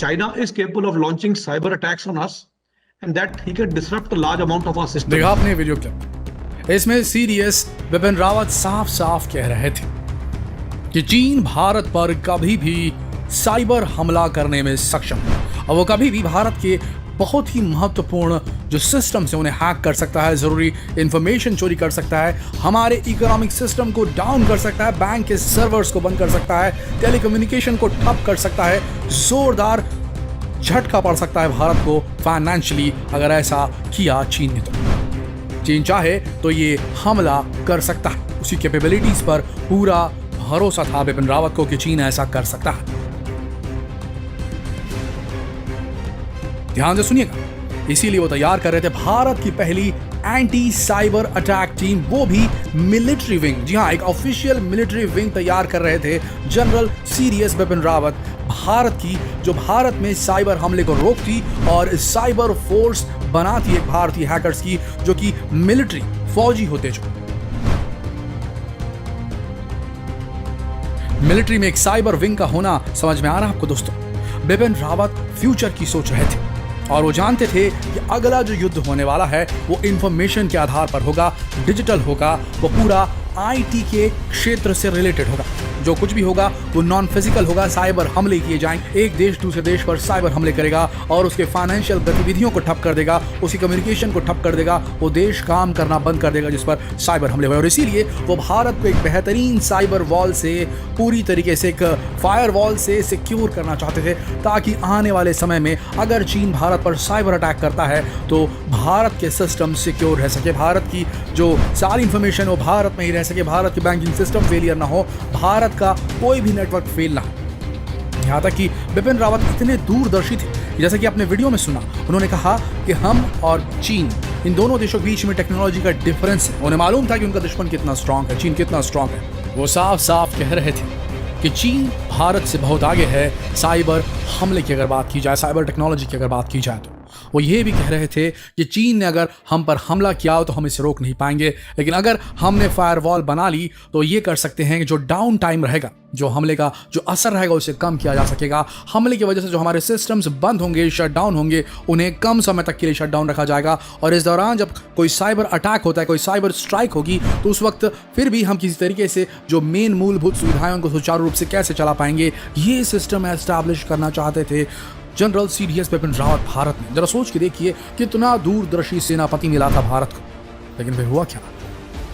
China is capable of launching cyber attacks on us and that he can disrupt a large amount of our system. देखा आपने video clip, इसमें CDS Bipin Rawat साफ साफ कह रहे थे कि चीन भारत पर कभी भी साइबर हमला करने में सक्षम है और वो कभी भी भारत के बहुत ही महत्वपूर्ण जो सिस्टम से उन्हें हैक कर सकता है, जरूरी इंफॉर्मेशन चोरी कर सकता है, हमारे इकोनॉमिक सिस्टम को डाउन कर सकता है, बैंक के सर्वर्स को बंद कर सकता है, टेलीकम्युनिकेशन को ठप कर सकता है, जोरदार झटका पड़ सकता है भारत को फाइनेंशियली अगर ऐसा किया चीन ने। तो चीन चाहे तो ये हमला कर सकता है, उसकी कैपेबिलिटीज पर पूरा भरोसा था बिपिन रावत को कि चीन ऐसा कर सकता है। ध्यान से सुनिएगा, इसीलिए वो तैयार कर रहे थे भारत की पहली एंटी साइबर अटैक टीम, वो भी मिलिट्री विंग। जी हाँ, एक ऑफिशियल मिलिट्री विंग तैयार कर रहे थे जनरल सीडीएस बिपिन रावत, भारत की जो भारत में साइबर हमले को रोकती और साइबर फोर्स बनाती एक भारतीय हैकर्स की जो कि मिलिट्री फौजी होते। जो मिलिट्री में एक साइबर विंग का होना समझ में आ रहा है आपको दोस्तों। बिपिन रावत फ्यूचर की सोच रहे थे और वो जानते थे कि अगला जो युद्ध होने वाला है वो इंफॉर्मेशन के आधार पर होगा, डिजिटल होगा, वो पूरा आईटी के क्षेत्र से रिलेटेड होगा। जो कुछ भी होगा वो नॉन फिजिकल होगा, साइबर हमले किए जाएंगे, एक देश दूसरे देश पर साइबर हमले करेगा और उसके फाइनेंशियल गतिविधियों को ठप कर देगा, उसकी कम्युनिकेशन को ठप कर देगा, वो देश काम करना बंद कर देगा जिस पर साइबर हमले हुए। और इसीलिए वो भारत को एक बेहतरीन साइबर वॉल से, पूरी तरीके से एक फायर वॉल से सिक्योर करना चाहते थे ताकि आने वाले समय में अगर चीन भारत पर साइबर अटैक करता है तो भारत के सिस्टम सिक्योर रह सके, भारत की जो सारी इंफॉर्मेशन हो भारत में ही रह सके, भारत की बैंकिंग सिस्टम फेलियर ना हो, भारत का कोई भी नेटवर्क फेल ना हो। यहां तक कि बिपिन रावत इतने दूरदर्शी थे, जैसा कि आपने वीडियो में सुना, उन्होंने कहा कि हम और चीन, इन दोनों देशों के बीच में टेक्नोलॉजी का डिफरेंस है। उन्हें मालूम था कि उनका दुश्मन कितना स्ट्रांग है, चीन कितना स्ट्रांग है। वो साफ साफ कह रहे थे कि चीन भारत से बहुत आगे है साइबर हमले की अगर बात की जाए, साइबर टेक्नोलॉजी की अगर बात की जाए। तो वो ये भी कह रहे थे कि चीन ने अगर हम पर हमला किया हो तो हम इसे रोक नहीं पाएंगे, लेकिन अगर हमने फायरवॉल बना ली तो ये कर सकते हैं कि जो डाउन टाइम रहेगा, जो हमले का जो असर रहेगा उसे कम किया जा सकेगा। हमले की वजह से जो हमारे सिस्टम्स बंद होंगे, शट डाउन होंगे, उन्हें कम समय तक के लिए शट डाउन रखा जाएगा और इस दौरान जब कोई साइबर अटैक होता है, कोई साइबर स्ट्राइक होगी तो उस वक्त फिर भी हम किसी तरीके से जो मेन मूलभूत सुविधाएं उनको सुचारू रूप से कैसे चला पाएंगे, ये सिस्टम एस्टैब्लिश करना चाहते थे जनरल सीडीएस बिपिन रावत भारत में। जरा सोच के देखिए कितना दूरदर्शी सेनापति मिला था भारत को। लेकिन फिर हुआ क्या?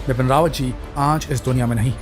बिपिन रावत जी आज इस दुनिया में नहीं,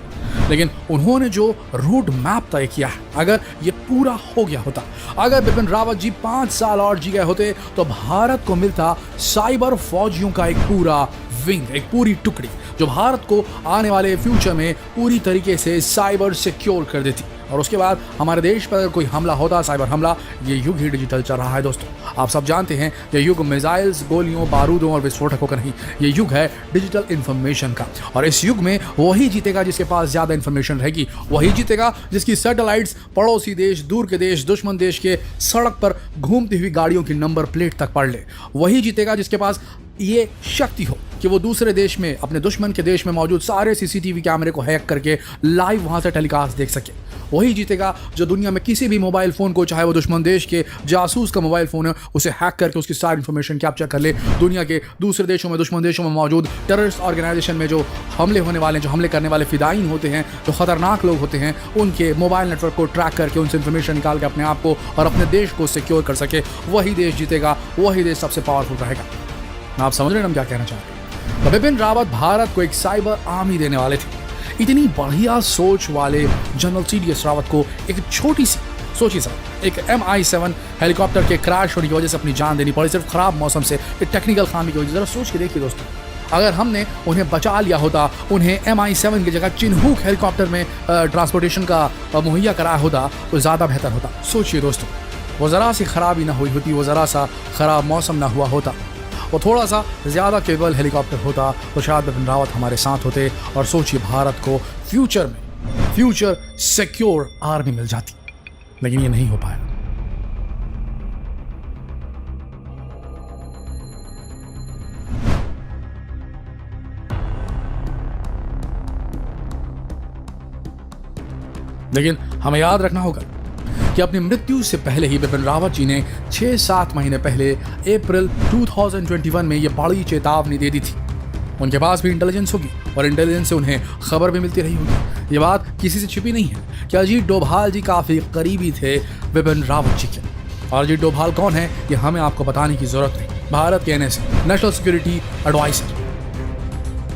लेकिन उन्होंने जो रोड मैप तय किया है, अगर ये पूरा हो गया होता, अगर बिपिन रावत जी 5 साल और जी गए होते तो भारत को मिलता साइबर फौजियों का एक पूरा विंग, एक पूरी टुकड़ी जो भारत को आने वाले फ्यूचर में पूरी तरीके से साइबर सिक्योर कर देती। और उसके बाद हमारे देश पर अगर कोई हमला होता, साइबर हमला, ये युग ही डिजिटल चल रहा है दोस्तों। आप सब जानते हैं ये युग मिसाइल्स, गोलियों, बारूदों और विस्फोटकों का नहीं, ये युग है डिजिटल इंफॉर्मेशन का। और इस युग में वही जीतेगा जिसके पास ज़्यादा इंफॉर्मेशन रहेगी, वही जीतेगा जिसकी सैटेलाइट्स पड़ोसी देश, दूर के देश, दुश्मन देश के सड़क पर घूमती हुई गाड़ियों की नंबर प्लेट तक पढ़ ले। वही जीतेगा जिसके पास ये शक्ति हो कि वो दूसरे देश में, अपने दुश्मन के देश में मौजूद सारे सीसीटीवी कैमरे को हैक करके लाइव वहां से टेलीकास्ट देख सके। वही जीतेगा जो दुनिया में किसी भी मोबाइल फोन को, चाहे वो दुश्मन देश के जासूस का मोबाइल फोन है, उसे हैक करके उसकी सारी इंफॉर्मेशन कैप्चर कर ले। दुनिया के दूसरे देशों में, दुश्मन देशों में मौजूद टेररिस्ट ऑर्गेनाइजेशन में जो हमले होने वाले, जो हमले करने वाले फिदाइन होते हैं, जो खतरनाक लोग होते हैं, उनके मोबाइल नेटवर्क को ट्रैक करके उनसे इंफॉर्मेशन निकाल के अपने आप को और अपने देश को सिक्योर कर सके। वही देश जीतेगा, वही देश सबसे पावरफुल रहेगा। आप समझ रहे हैं हम क्या कहना चाह रहे हैं? तो बिपिन रावत भारत को एक साइबर आर्मी देने वाले थे। इतनी बढ़िया सोच वाले जनरल सीडीएस रावत को एक छोटी सी, सोचिए सर, एक MI7 हेलीकॉप्टर के क्रैश होने की वजह से अपनी जान देनी पड़ी, सिर्फ खराब मौसम से, एक टेक्निकल खामी की वजह से। जरा सोच के देखिए दोस्तों, अगर हमने उन्हें बचा लिया होता, उन्हें MI7 की जगह चिन्हूक हेलीकॉप्टर में ट्रांसपोर्टेशन का मुहैया कराया होता तो ज़्यादा बेहतर होता। सोचिए दोस्तों, वो ज़रा सी खराबी ना हुई होती, वो ज़रा सा खराब मौसम ना हुआ होता, वो थोड़ा सा ज़्यादा केबल हेलीकॉप्टर होता तो शायद बिपिन रावत हमारे साथ होते और सोचिए भारत को फ्यूचर में फ्यूचर सिक्योर आर्मी मिल जाती। लेकिन ये नहीं हो पाया। लेकिन हमें याद रखना होगा कि अपनी मृत्यु से पहले ही बिपिन रावत जी ने 6-7 महीने पहले अप्रैल 2021 में ये बड़ी चेतावनी दे दी थी। उनके पास भी इंटेलिजेंस होगी और इंटेलिजेंस से उन्हें खबर भी मिलती रही होगी। ये बात किसी से छिपी नहीं है कि अजीत डोभाल जी काफ़ी करीबी थे बिपिन रावत जी के। और अजीत डोभाल कौन है ये हमें आपको बताने की जरूरत नहीं। भारत के NSA नेशनल सिक्योरिटी एडवाइजर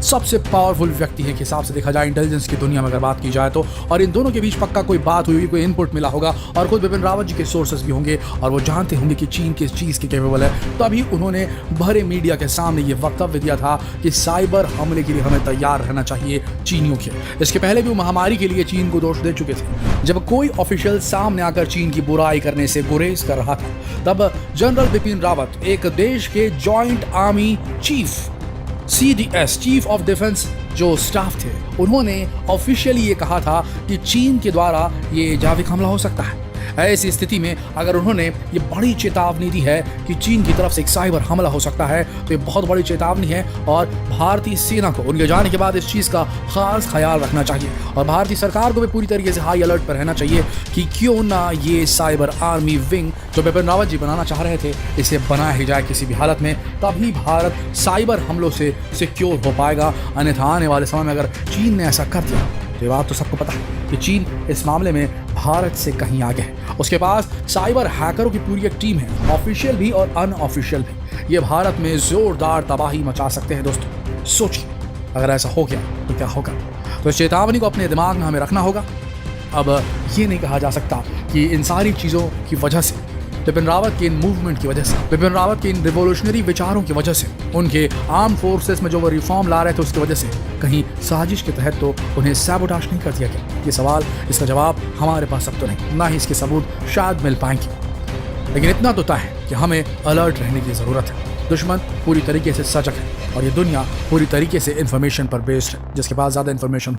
सबसे पावरफुल व्यक्ति है के हिसाब से देखा जाए इंटेलिजेंस की दुनिया में अगर बात की जाए तो। और इन दोनों के बीच पक्का कोई बात हुई, कोई इनपुट मिला होगा और खुद बिपिन रावत जी के सोर्सेज भी होंगे और वो जानते होंगे कि चीन किस चीज़ के कैपेबल है। तभी उन्होंने भरे मीडिया के सामने ये वक्तव्य दिया था कि साइबर हमले के लिए हमें तैयार रहना चाहिए चीनियों के। इसके पहले भी वो महामारी के लिए चीन को दोष दे चुके थे। जब कोई ऑफिशियल सामने आकर चीन की बुराई करने से गुरेज कर रहा था तब जनरल बिपिन रावत एक देश के joint army chief CDS chief of defence जो स्टाफ थे उन्होंने ऑफिशियली ये कहा था कि चीन के द्वारा ये जैविक हमला हो सकता है। ऐसी स्थिति में अगर उन्होंने ये बड़ी चेतावनी दी है कि चीन की तरफ से एक साइबर हमला हो सकता है तो ये बहुत बड़ी चेतावनी है और भारतीय सेना को उनके जाने के बाद इस चीज़ का खास ख्याल रखना चाहिए और भारतीय सरकार को भी पूरी तरीके से हाई अलर्ट पर रहना चाहिए कि क्यों ना ये साइबर आर्मी विंग जो बिपिन रावत जी बनाना चाह रहे थे इसे बनाया ही जाए किसी भी हालत में। तभी भारत साइबर हमलों से सिक्योर हो पाएगा। अन्यथा आने वाले समय में अगर चीन ने ऐसा कर दिया तो ये बात तो सबको पता है कि चीन इस मामले में भारत से कहीं आगे है। उसके पास साइबर हैकरों की पूरी एक टीम है, ऑफिशियल भी और अनऑफिशियल भी। ये भारत में जोरदार तबाही मचा सकते हैं। दोस्तों सोचिए अगर ऐसा हो गया तो क्या होगा। तो इस चेतावनी को अपने दिमाग में हमें रखना होगा। अब ये नहीं कहा जा सकता कि इन सारी चीज़ों की वजह से बिपिन रावत के इन मूवमेंट की वजह से, बिपिन रावत के इन रिवोल्यूशनरी विचारों की वजह से, उनके आर्म फोर्सेस में जो वो रिफॉर्म ला रहे थे उसकी वजह से कहीं साजिश के तहत तो उन्हें सैबोटाज नहीं कर दिया गया। ये सवाल, इसका जवाब हमारे पास अब तो नहीं, ना ही इसके सबूत शायद मिल पाएंगे। लेकिन इतना तो तय है कि हमें अलर्ट रहने की ज़रूरत है। दुश्मन पूरी तरीके से सजग है और ये दुनिया पूरी तरीके से इन्फॉर्मेशन पर बेस्ड है। जिसके पास ज़्यादा इन्फॉर्मेशन